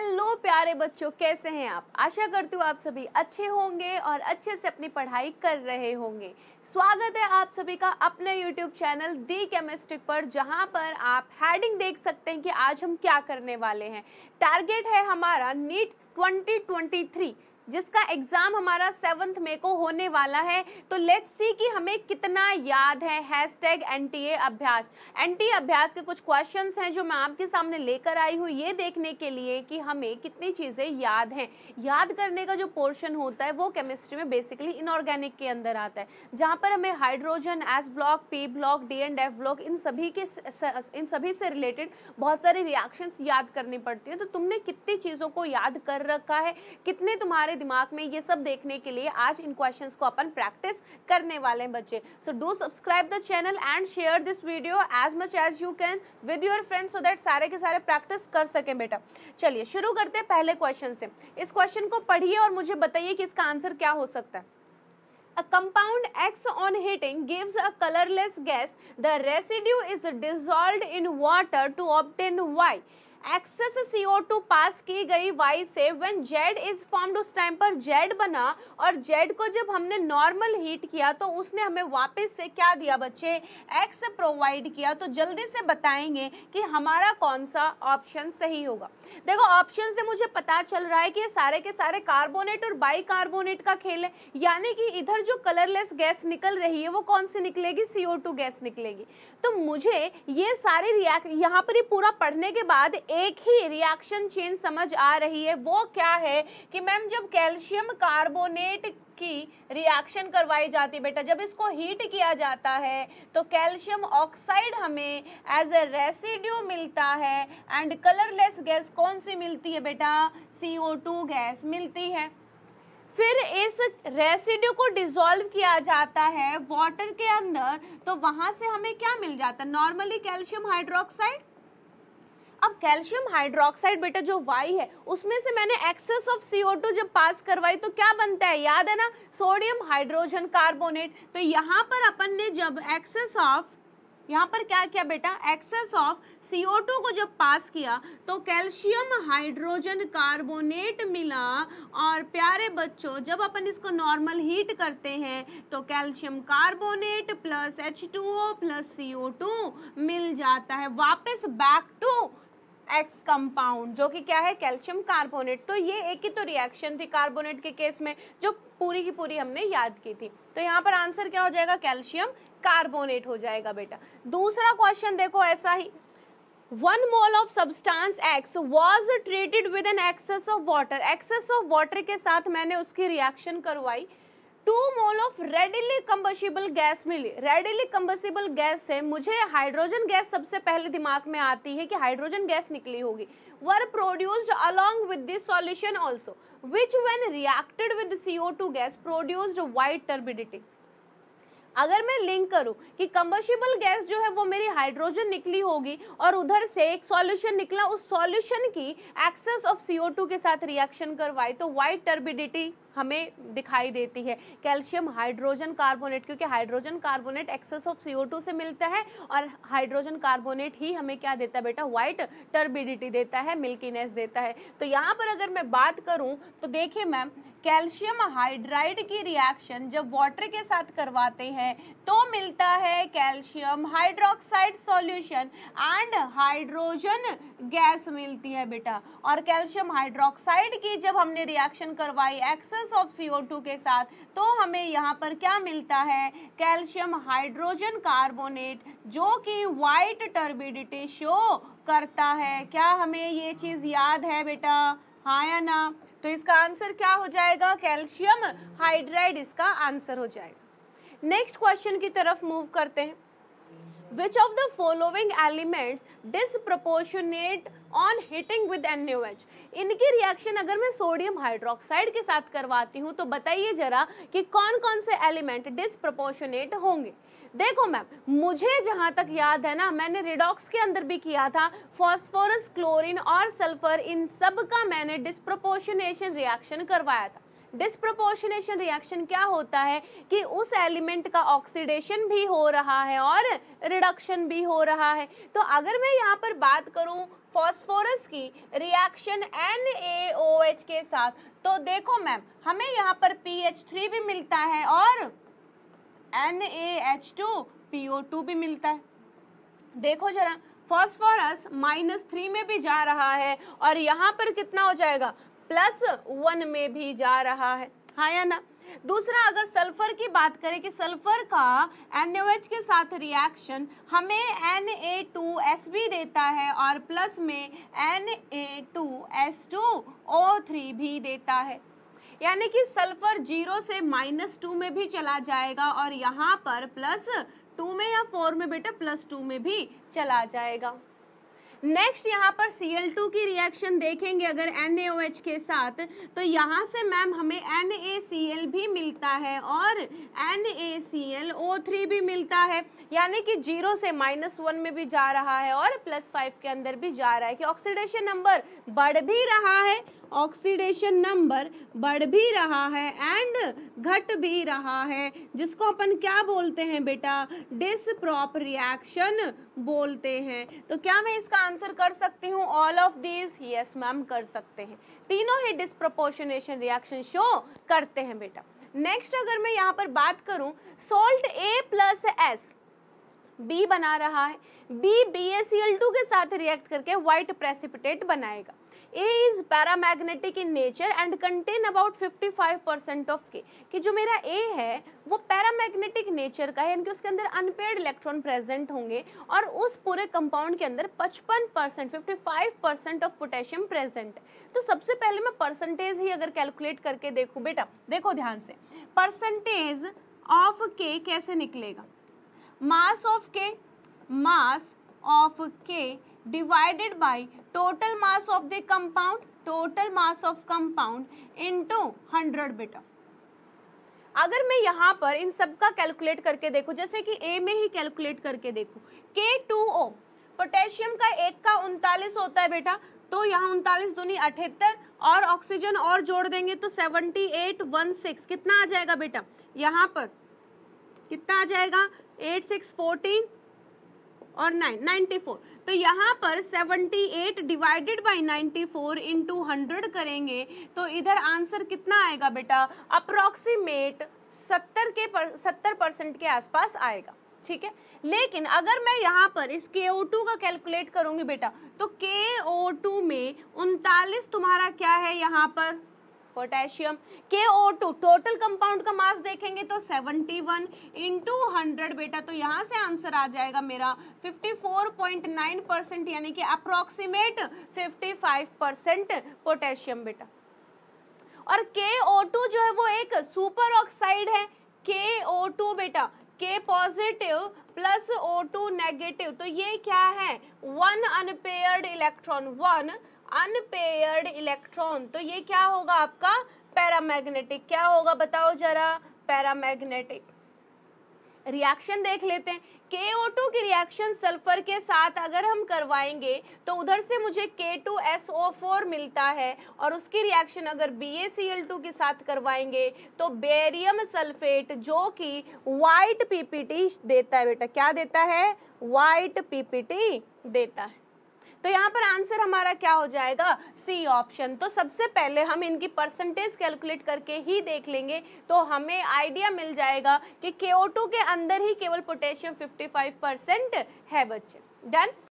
Hello प्यारे बच्चों, कैसे हैं आप। आशा करती हूँ आप सभी अच्छे होंगे और अच्छे से अपनी पढ़ाई कर रहे होंगे। स्वागत है आप सभी का अपने YouTube चैनल दी केमिस्ट्री पर, जहां पर आप हेडिंग देख सकते हैं कि आज हम क्या करने वाले हैं। टारगेट है हमारा नीट 2023, जिसका एग्जाम हमारा 7 मई को होने वाला है। तो लेट्स सी कि हमें कितना याद है। हैशटैग एनटीए अभ्यास। एनटीए अभ्यास के कुछ क्वेश्चंस हैं जो मैं आपके सामने लेकर आई हूँ, ये देखने के लिए कि हमें कितनी चीज़ें याद हैं। याद करने का जो पोर्शन होता है वो केमिस्ट्री में बेसिकली इनऑर्गेनिक के अंदर आता है, जहाँ पर हमें hydrogen, S block, P block, D and F block, इन सभी से रिलेटेड बहुत सारी रिएक्शंस याद करनी पड़ती है। तो तुमने कितनी चीज़ों को याद कर रखा है, कितने तुम्हारे दिमाग में, ये सब देखने के लिए आज इन क्वेश्चंस को अपन प्रैक्टिस करने वाले हैं बच्चे। So do subscribe the channel and share this video as much as you can with your friends, so that सारे के सारे प्रैक्टिस कर सके बेटा। चलिए शुरू करते हैं पहले क्वेश्चन से। इस क्वेश्चन को पढ़िए और मुझे बताइए कि इसका आंसर क्या हो सकता है। A compound X on heating gives a colorless gas. The residue is dissolved in water to obtain Y. Excess CO2 पास की गई Y से when Z is formed, उस टाइम पर Z बना, और Z को जब हमने नॉर्मल हीट किया तो उसने हमें वापस से क्या दिया बच्चे, X प्रोवाइड किया। तो जल्दी से बताएंगे कि हमारा कौन सा ऑप्शन सही होगा। देखो ऑप्शन से मुझे पता चल रहा है कि ये सारे के सारे कार्बोनेट और बाइकार्बोनेट का खेल है, यानी कि इधर जो कलरलेस गैस निकल रही है वो कौन सी निकलेगी, CO2 गैस निकलेगी। तो मुझे ये सारे यहाँ पर ही पूरा पढ़ने के बाद एक ही रिएक्शन चेन समझ आ रही है। वो क्या है कि मैम जब कैल्शियम कार्बोनेट की रिएक्शन करवाई जाती है बेटा, जब इसको हीट किया जाता है तो कैल्शियम ऑक्साइड हमें एज ए रेसिड्यू मिलता है एंड कलरलेस गैस कौन सी मिलती है बेटा, CO2 गैस मिलती है। फिर इस रेसिड्यू को डिसॉल्व किया जाता है वाटर के अंदर, तो वहां से हमें क्या मिल जाता है, नॉर्मली कैल्शियम हाइड्रोक्साइड। अब कैल्शियम हाइड्रोक्साइड बेटा जो Y है उसमें से मैंने एक्सेस ऑफ CO2 जब पास करवाई तो क्या बनता है, याद है ना, सोडियम हाइड्रोजन कार्बोनेट। तो यहाँ पर अपन ने जब एक्सेस ऑफ, यहाँ पर क्या किया बेटा, एक्सेस ऑफ CO2 को जब पास किया तो कैल्शियम हाइड्रोजन कार्बोनेट मिला। और प्यारे बच्चों जब अपन इसको नॉर्मल हीट करते हैं तो calcium carbonate plus H2O plus CO2 मिल जाता है, वापस बैक टू एक्स कंपाउंड जो कि क्या है, कैल्शियम कार्बोनेट। तो ये एक ही तो रिएक्शन थी कार्बोनेट के केस में जो पूरी की पूरी हमने याद की थी। तो यहाँ पर आंसर क्या हो जाएगा, कैल्शियम कार्बोनेट हो जाएगा बेटा। दूसरा क्वेश्चन देखो ऐसा ही, 1 mole of substance X was treated with an excess of water। Excess of water के साथ मैंने उसकी रिएक्शन करवाई, 2 mole of readily combustible gas मिली। रेडिली कंबसिबल गैस से मुझे हाइड्रोजन गैस सबसे पहले दिमाग में आती है कि हाइड्रोजन गैस निकली होगी। वर produced along with this solution also which when reacted with CO2 gas produced white turbidity. अगर मैं लिंक करूं कि कंबसिबल गैस जो है वो मेरी हाइड्रोजन निकली होगी और उधर से एक सॉल्यूशन निकला, उस सॉल्यूशन की एक्सेस ऑफ CO2 के साथ रिएक्शन करवाई तो वाइट टर्बिडिटी हमें दिखाई देती है, कैल्शियम हाइड्रोजन कार्बोनेट, क्योंकि hydrogen carbonate excess of CO2 से मिलता है और हाइड्रोजन कार्बोनेट ही हमें क्या देता है बेटा, वाइट टर्बिडिटी देता है, मिल्कीनेस देता है। तो यहाँ पर अगर मैं बात करूँ तो देखिए मैम, कैल्शियम हाइड्राइड की रिएक्शन जब वाटर के साथ करवाते हैं तो मिलता है calcium hydroxide solution and hydrogen gas मिलती है बेटा। और कैल्शियम हाइड्रोक्साइड की जब हमने रिएक्शन करवाई एक्सेस ऑफ CO2 के साथ तो हमें यहाँ पर क्या मिलता है, कैल्शियम हाइड्रोजन कार्बोनेट जो कि वाइट टर्बिडिटी शो करता है। क्या हमें ये चीज़ याद है बेटा, हाँ या ना। तो इसका आंसर क्या हो जाएगा, कैल्शियम हाइड्राइड इसका आंसर हो जाएगा। नेक्स्ट क्वेश्चन की तरफ मूव करते हैं। Which of the following elements disproportionate on heating with NaOH? इनकी रिएक्शन अगर मैं सोडियम हाइड्रोक्साइड के साथ करवाती हूँ तो बताइए जरा कि कौन कौन से एलिमेंट डिसप्रोपोर्शनेट होंगे। देखो मैम, मुझे जहाँ तक याद है ना, मैंने रिडॉक्स के अंदर भी किया था, फॉस्फोरस, क्लोरीन और सल्फर, इन सब का मैंने डिसप्रोपोर्शनेशन रिएक्शन करवाया था। डिस्प्रोपोर्शनेशन रिएक्शन क्या होता है कि उस एलिमेंट का ऑक्सीडेशन भी हो रहा है और रिडक्शन भी हो रहा है। तो अगर मैं यहाँ पर बात करूँ फॉस्फोरस की रिएक्शन NaOH के साथ, तो देखो मैम हमें यहाँ पर PH3 भी मिलता है और NaH2PO2 भी मिलता है। देखो जरा, फॉस्फोरस -3 में भी जा रहा है और यहाँ पर कितना हो जाएगा, +1 में भी जा रहा है, हाँ या ना। दूसरा, अगर सल्फर की बात करें कि सल्फर का NaOH के साथ रिएक्शन हमें Na2S भी देता है और प्लस में Na2S2O3 भी देता है, यानी कि सल्फर 0 से -2 में भी चला जाएगा और यहाँ पर +2 में या 4 में बेटा +2 में भी चला जाएगा। नेक्स्ट यहाँ पर Cl2 की रिएक्शन देखेंगे अगर NaOH के साथ, तो यहाँ से मैम हमें NaCl भी मिलता है और NaClO3 भी मिलता है, यानी कि 0 से -1 में भी जा रहा है और +5 के अंदर भी जा रहा है कि ऑक्सीडेशन नंबर बढ़ भी रहा है, ऑक्सीडेशन नंबर बढ़ भी रहा है एंड घट भी रहा है, जिसको अपन क्या बोलते हैं बेटा, डिसप्रॉप रिएक्शन बोलते हैं। तो क्या मैं इसका आंसर कर सकती हूँ all of these? Yes ma'am कर सकते हैं, तीनों ही डिस्प्रपोर्शनेशन रिएक्शन शो करते हैं बेटा। नेक्स्ट अगर मैं यहाँ पर बात करूँ, सॉल्ट A+S B बना रहा है, B BaCl2 के साथ रिएक्ट करके व्हाइट प्रेसिपिटेट बनाएगा। A is paramagnetic in nature and contain about 55% of K, कि जो मेरा A है वो पैरामैग्नेटिक नेचर का है, यानी कि उसके अंदर अनपेयर्ड इलेक्ट्रॉन प्रेजेंट होंगे और उस पूरे कंपाउंड के अंदर 55% ऑफ पोटेशियम प्रेजेंट है। तो सबसे पहले मैं परसेंटेज ही अगर कैलकुलेट करके देखूं बेटा, देखो ध्यान से, परसेंटेज ऑफ K कैसे निकलेगा, mass of K divided by total mass of the compound into 100 बेटा। अगर मैं यहाँ पर इन सब का कैलकुलेट करके देखूं, जैसे कि A में ही कैलकुलेट करके देखूं, K2O पोटेशियम का 1 का 39 होता है बेटा, तो यहाँ 39 दूनी 78 और ऑक्सीजन और जोड़ देंगे तो 7816 कितना आ जाएगा बेटा, यहाँ पर कितना आ जाएगा, 8 6 14 और 9 94, तो यहाँ पर 78 डिवाइडेड बाई 94 इंटू 100 करेंगे तो इधर आंसर कितना आएगा बेटा, अप्रोक्सीमेट 70% के आसपास आएगा, ठीक है। लेकिन अगर मैं यहाँ पर इस KO2 का कैलकुलेट करूंगी बेटा, तो KO2 में 39 तुम्हारा क्या है, यहाँ पर पोटेशियम, KO2 टोटल कंपाउंड का मास देखेंगे तो 71 इंटू 100 बेटा, तो यहाँ से आंसर आ जाएगा मेरा 54.9%, यानी कि अप्रोक्सीमेट 55% पोटेशियम बेटा। और KO2 जो है वो एक सुपर ऑक्साइड है, KO2 बेटा K positive plus O2 negative, तो ये क्या है, 1 अनपेयर्ड इलेक्ट्रॉन, तो ये क्या होगा आपका, पैरामैग्नेटिक, क्या होगा बताओ जरा, पैरामैग्नेटिक। रिएक्शन देख लेते हैं, KO2 की रिएक्शन सल्फर के साथ अगर हम करवाएंगे तो उधर से मुझे K2SO4 मिलता है और उसकी रिएक्शन अगर BaCl2 के साथ करवाएंगे तो बेरियम सल्फेट, जो कि व्हाइट PPT देता है बेटा, क्या देता है, व्हाइट PPT देता है। तो यहाँ पर आंसर हमारा क्या हो जाएगा, सी ऑप्शन। तो सबसे पहले हम इनकी परसेंटेज कैलकुलेट करके ही देख लेंगे तो हमें आइडिया मिल जाएगा कि KO2 के अंदर ही केवल पोटेशियम 55% है बच्चे। डन।